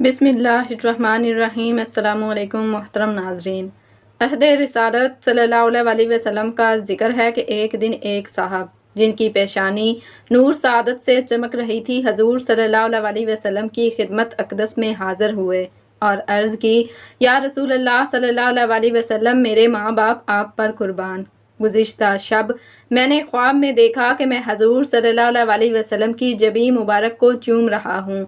بسم اللہ الرحمن الرحیم۔ السلام علیکم محترم ناظرین۔ عہد رسالت صلی اللہ علیہ وسلم کا ذکر ہے کہ ایک دن ایک صاحب جن کی پیشانی نور سعادت سے چمک رہی تھی، حضور صلی اللہ علیہ وسلم کی خدمت اقدس میں حاضر ہوئے اور عرض کی، یا رسول اللہ صلی اللہ علیہ وسلم، میرے ماں باپ آپ پر قربان۔ گزشتہ شب میں نے خواب میں دیکھا کہ میں حضور صلی اللہ علیہ وسلم کی جبین مبارک کو چوم رہا ہوں۔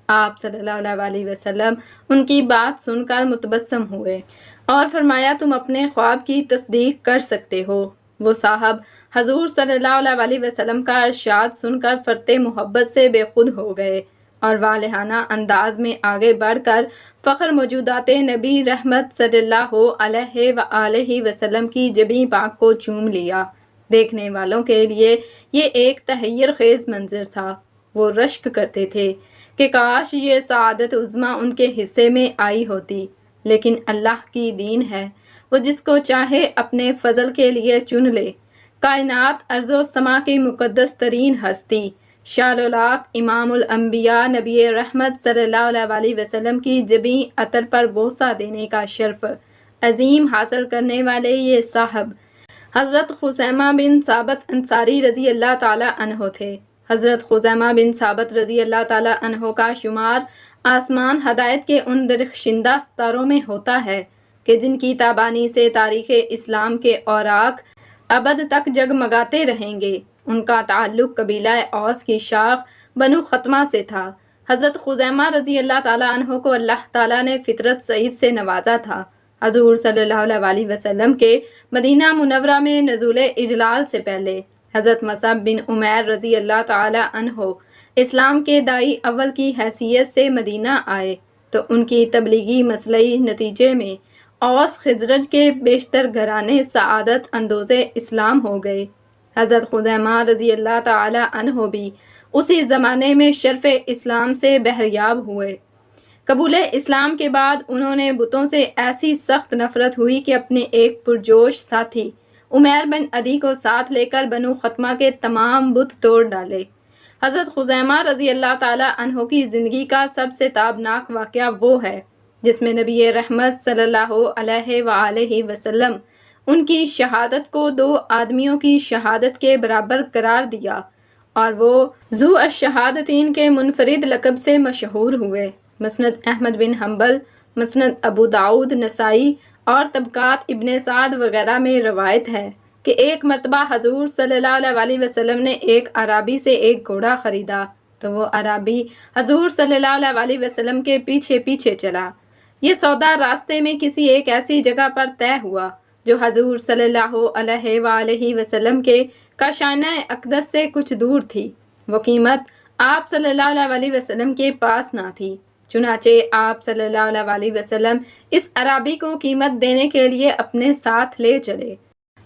آپ صلی اللہ علیہ وسلم ان کی بات سن کر متبسم ہوئے اور فرمایا، تم اپنے خواب کی تصدیق کر سکتے ہو۔ وہ صاحب حضور صلی اللہ علیہ وسلم کا ارشاد سن کر فرط محبت سے بے خود ہو گئے اور والہانہ انداز میں آگے بڑھ کر فخر موجودات نبی رحمت صلی اللہ علیہ وآلہ وسلم کی جبین پاک کو چوم لیا۔ دیکھنے والوں کے لیے یہ ایک تحیر خیز منظر تھا۔ وہ رشک کرتے تھے کہ کاش یہ سعادت عظمیٰ ان کے حصے میں آئی ہوتی، لیکن اللہ کی دین ہے، وہ جس کو چاہے اپنے فضل کے لیے چن لے۔ کائنات ارض و سما کی مقدس ترین ہستی، شال و لاق امام الانبیاء نبی رحمت صلی اللہ علیہ وسلم کی جبین عطر پر بوسہ دینے کا شرف عظیم حاصل کرنے والے یہ صاحب حضرت خزیمہ بن ثابت انصاری رضی اللہ تعالیٰ عنہ تھے۔ حضرت خزیمہ بن ثابت رضی اللہ تعالیٰ عنہ کا شمار آسمان ہدایت کے ان درخشندہ ستاروں میں ہوتا ہے کہ جن کی تابانی سے تاریخ اسلام کے اوراق ابد تک جگمگاتے رہیں گے۔ ان کا تعلق قبیلہ اوس کی شاخ بنو ختمہ سے تھا۔ حضرت خزیمہ رضی اللہ تعالیٰ عنہ کو اللہ تعالیٰ نے فطرت سعید سے نوازا تھا۔ حضور صلی اللہ علیہ وسلم کے مدینہ منورہ میں نزول اجلال سے پہلے حضرت مصعب بن عمیر رضی اللہ تعالیٰ عنہ اسلام کے داعی اول کی حیثیت سے مدینہ آئے تو ان کی تبلیغی مسلحی نتیجے میں اوس خزرج کے بیشتر گھرانے سعادت اندوز اسلام ہو گئے۔ حضرت خزیمہ رضی اللہ تعالیٰ عنہ بھی اسی زمانے میں شرف اسلام سے بہریاب ہوئے۔ قبول اسلام کے بعد انہوں نے بتوں سے ایسی سخت نفرت ہوئی کہ اپنے ایک پرجوش ساتھی عمیر بن عدی کو ساتھ لے کر بنو ختمہ کے تمام بت توڑ ڈالے۔ حضرت خزیمہ رضی اللہ تعالیٰ عنہ کی زندگی کا سب سے تابناک واقعہ وہ ہے جس میں نبی رحمت صلی اللہ علیہ وآلہ وسلم ان کی شہادت کو دو آدمیوں کی شہادت کے برابر قرار دیا اور وہ ذو الشہادتین کے منفرد لقب سے مشہور ہوئے۔ مسند احمد بن حنبل، مسند ابو داؤد، نسائی اور طبقات ابن سعد وغیرہ میں روایت ہے کہ ایک مرتبہ حضور صلی اللہ علیہ وسلم نے ایک عرابی سے ایک گھوڑا خریدا تو وہ عرابی حضور صلی اللہ علیہ وسلم کے پیچھے پیچھے چلا۔ یہ سودا راستے میں کسی ایک ایسی جگہ پر طے ہوا جو حضور صلی اللہ علیہ وآلہ وسلم کے کاشانہ اقدس سے کچھ دور تھی۔ وہ قیمت آپ صلی اللہ علیہ وسلم کے پاس نہ تھی، چنانچہ آپ صلی اللہ علیہ وسلم اس عرابی کو قیمت دینے کے لیے اپنے ساتھ لے چلے۔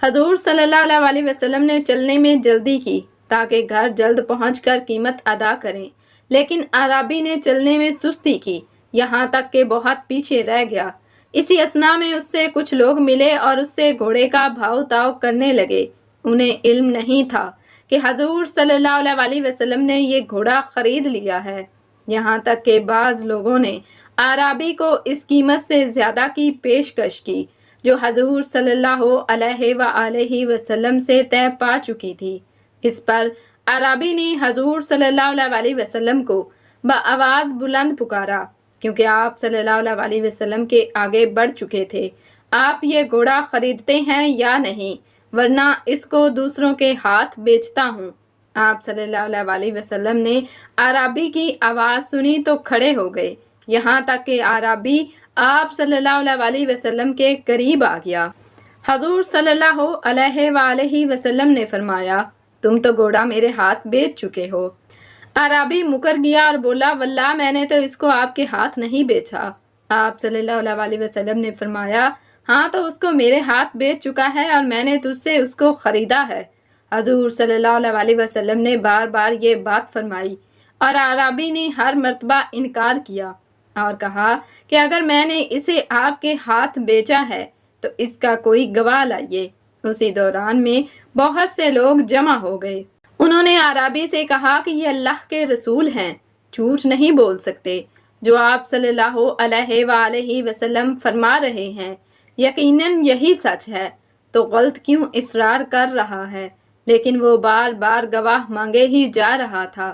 حضور صلی اللہ علیہ وسلم نے چلنے میں جلدی کی تاکہ گھر جلد پہنچ کر قیمت ادا کریں، لیکن عرابی نے چلنے میں سستی کی، یہاں تک کہ بہت پیچھے رہ گیا۔ اسی اثنا میں اس سے کچھ لوگ ملے اور اس سے گھوڑے کا بھاؤ تاؤ کرنے لگے۔ انہیں علم نہیں تھا کہ حضور صلی اللہ علیہ وسلم نے یہ گھوڑا خرید لیا ہے، یہاں تک کہ بعض لوگوں نے عرابی کو اس قیمت سے زیادہ کی پیشکش کی جو حضور صلی اللہ علیہ وآلہ وسلم سے طے پا چکی تھی۔ اس پر عرابی نے حضور صلی اللہ علیہ وسلم کو بآواز بلند پکارا کیونکہ آپ صلی اللہ علیہ وسلم کے آگے بڑھ چکے تھے، آپ یہ گھوڑا خریدتے ہیں یا نہیں، ورنہ اس کو دوسروں کے ہاتھ بیچتا ہوں۔ آپ صلی اللہ علیہ وسلم نے عرابی کی آواز سنی تو کھڑے ہو گئے، یہاں تک کہ عرابی آپ صلی اللہ علیہ وسلم کے قریب آ گیا۔ حضور صلی اللہ علیہ وآلہ وسلم نے فرمایا، تم تو گھوڑا میرے ہاتھ بیچ چکے ہو۔ عرابی مکر گیا اور بولا، واللہ میں نے تو اس کو آپ کے ہاتھ نہیں بیچا۔ آپ صلی اللہ علیہ وسلم نے فرمایا، ہاں تو اس کو میرے ہاتھ بیچ چکا ہے اور میں نے تجھ سے اس کو خریدا ہے۔ حضور صلی اللہ علیہ وسلم نے بار بار یہ بات فرمائی اور عرابی نے ہر مرتبہ انکار کیا اور کہا کہ اگر میں نے اسے آپ کے ہاتھ بیچا ہے تو اس کا کوئی گواہ لائیے۔ اسی دوران میں بہت سے لوگ جمع ہو گئے۔ انہوں نے عرابی سے کہا کہ یہ اللہ کے رسول ہیں، جھوٹ نہیں بول سکتے۔ جو آپ صلی اللہ علیہ وآلہ وسلم فرما رہے ہیں یقیناً یہی سچ ہے، تو غلط کیوں اصرار کر رہا ہے؟ لیکن وہ بار بار گواہ مانگے ہی جا رہا تھا۔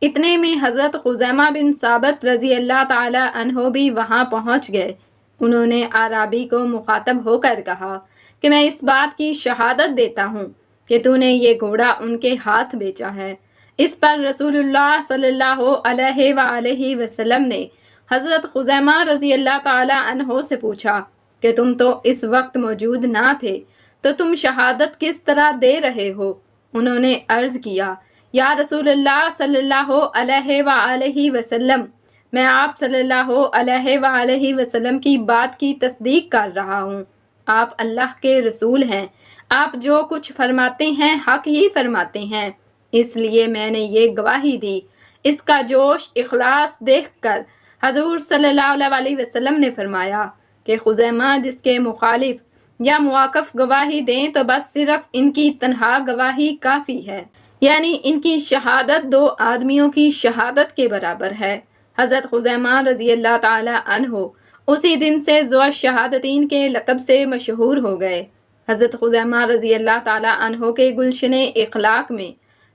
اتنے میں حضرت خزیمہ بن ثابت رضی اللہ تعالی عنہ بھی وہاں پہنچ گئے۔ انہوں نے اعرابی کو مخاطب ہو کر کہا کہ میں اس بات کی شہادت دیتا ہوں کہ تو نے یہ گھوڑا ان کے ہاتھ بیچا ہے۔ اس پر رسول اللہ صلی اللہ علیہ وآلہ وسلم نے حضرت خزیمہ رضی اللہ تعالی عنہ سے پوچھا کہ تم تو اس وقت موجود نہ تھے، تو تم شہادت کس طرح دے رہے ہو؟ انہوں نے عرض کیا، یا رسول اللہ صلی اللہ علیہ وآلہ وسلم، میں آپ صلی اللہ علیہ وآلہ وسلم کی بات کی تصدیق کر رہا ہوں۔ آپ اللہ کے رسول ہیں، آپ جو کچھ فرماتے ہیں حق ہی فرماتے ہیں، اس لیے میں نے یہ گواہی دی۔ اس کا جوش اخلاص دیکھ کر حضور صلی اللہ علیہ وسلم نے فرمایا کہ خزیمہ جس کے مخالف یا مواقف گواہی دیں تو بس صرف ان کی تنہا گواہی کافی ہے، یعنی ان کی شہادت 2 آدمیوں کی شہادت کے برابر ہے۔ حضرت خزیمہ رضی اللہ تعالی عنہ اسی دن سے ذو الشہادتین کے لقب سے مشہور ہو گئے۔ حضرت خزیمہ رضی اللہ تعالی عنہ کے گلشن اخلاق میں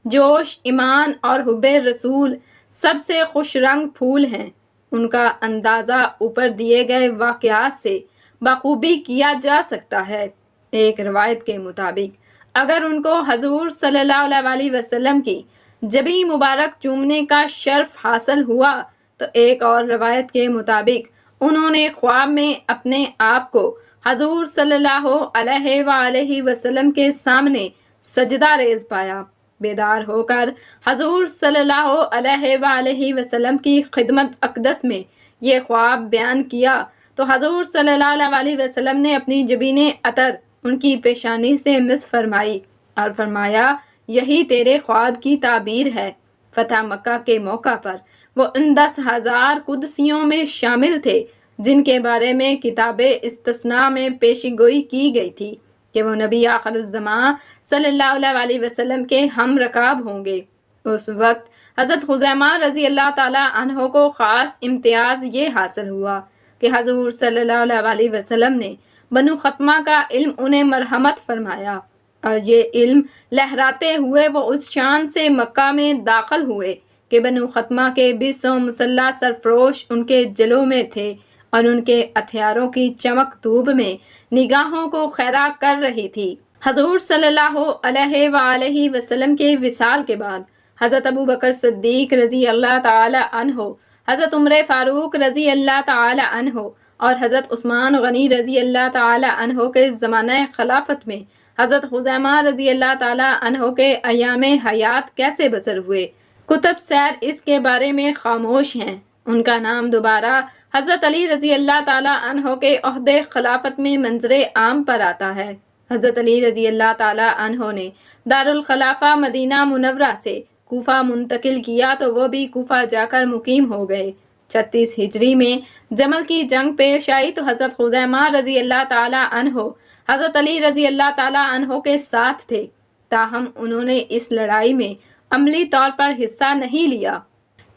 جوش، ایمان اور حب رسول سب سے خوش رنگ پھول ہیں۔ ان کا اندازہ اوپر دیے گئے واقعات سے بخوبی کیا جا سکتا ہے۔ ایک روایت کے مطابق اگر ان کو حضور صلی اللہ علیہ وسلم کی جبیں مبارک چومنے کا شرف حاصل ہوا تو ایک اور روایت کے مطابق انہوں نے خواب میں اپنے آپ کو حضور صلی اللہ علیہ وآلہ وسلم کے سامنے سجدہ ریز پایا۔ بیدار ہو کر حضور صلی اللہ علیہ وآلہ وسلم کی خدمت اقدس میں یہ خواب بیان کیا تو حضور صلی اللہ علیہ وسلم نے اپنی جبین عطر ان کی پیشانی سے مس فرمائی اور فرمایا، یہی تیرے خواب کی تعبیر ہے۔ فتح مکہ کے موقع پر وہ ان 10,000 قدسیوں میں شامل تھے جن کے بارے میں کتاب استثناء میں پیشی گوئی کی گئی تھی کہ وہ نبی آخر الزمان صلی اللہ علیہ وسلم کے ہم رکاب ہوں گے۔ اس وقت حضرت خزیمہ رضی اللہ تعالی عنہ کو خاص امتیاز یہ حاصل ہوا کہ حضور صلی اللہ علیہ وسلم نے بنو ختمہ کا علم انہیں مرحمت فرمایا، اور یہ علم لہراتے ہوئے وہ اس شان سے مکہ میں داخل ہوئے کہ بنو ختمہ کے 20 مسلح سرفروش ان کے جلوں میں تھے اور ان کے ہتھیاروں کی چمک دھوپ میں نگاہوں کو خیرہ کر رہی تھی۔ حضور صلی اللہ علیہ وآلہ وسلم کے وصال کے بعد حضرت ابو بکر صدیق رضی اللہ تعالی عنہ، حضرت عمر فاروق رضی اللہ تعالی عنہ اور حضرت عثمان غنی رضی اللہ تعالی عنہ کے زمانہ خلافت میں حضرت خزیمہ رضی اللہ تعالی عنہ کے ایام حیات کیسے بسر ہوئے، کتب سیر اس کے بارے میں خاموش ہیں۔ ان کا نام دوبارہ حضرت علی رضی اللہ تعالی عنہ کے عہدے خلافت میں منظر عام پر آتا ہے۔ حضرت علی رضی اللہ تعالی عنہ نے دارالخلافہ مدینہ منورہ سے کوفہ منتقل کیا تو وہ بھی کوفہ جا کر مقیم ہو گئے۔ 36 ہجری میں جمل کی جنگ پیش آئی تو حضرت خزیمہ رضی اللہ تعالی عنہ حضرت علی رضی اللہ تعالی عنہ کے ساتھ تھے، تاہم انہوں نے اس لڑائی میں عملی طور پر حصہ نہیں لیا۔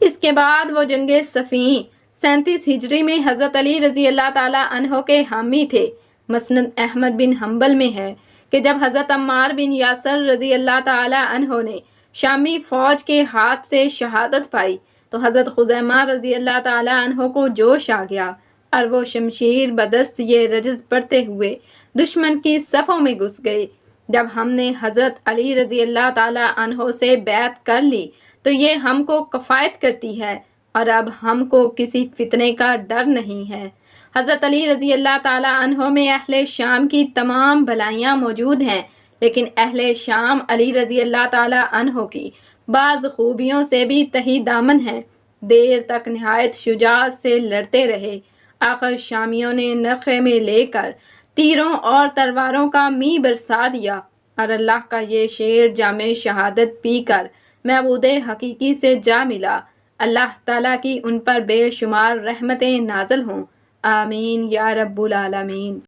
اس کے بعد وہ جنگ صفین 37 ہجری میں حضرت علی رضی اللہ تعالی عنہ کے حامی تھے۔ مسند احمد بن حنبل میں ہے کہ جب حضرت عمار بن یاسر رضی اللہ تعالی عنہ نے شامی فوج کے ہاتھ سے شہادت پائی تو حضرت خزیمہ رضی اللہ تعالی عنہ کو جوش آ گیا اور وہ شمشیر بدست یہ رجز پڑھتے ہوئے دشمن کی صفوں میں گھس گئے۔ جب ہم نے حضرت علی رضی اللہ تعالی عنہ سے بیعت کر لی تو یہ ہم کو کفایت کرتی ہے اور اب ہم کو کسی فتنے کا ڈر نہیں ہے۔ حضرت علی رضی اللہ تعالی عنہ میں اہل شام کی تمام بھلائیاں موجود ہیں، لیکن اہل شام علی رضی اللہ تعالی عنہ کی بعض خوبیوں سے بھی تہی دامن ہیں۔ دیر تک نہایت شجاعت سے لڑتے رہے، آخر شامیوں نے نرخے میں لے کر تیروں اور تلواروں کا می برسا دیا اور اللہ کا یہ شعر جام شہادت پی کر معبود حقیقی سے جا ملا۔ اللہ تعالیٰ کی ان پر بے شمار رحمتیں نازل ہوں، آمین یا رب العالمین۔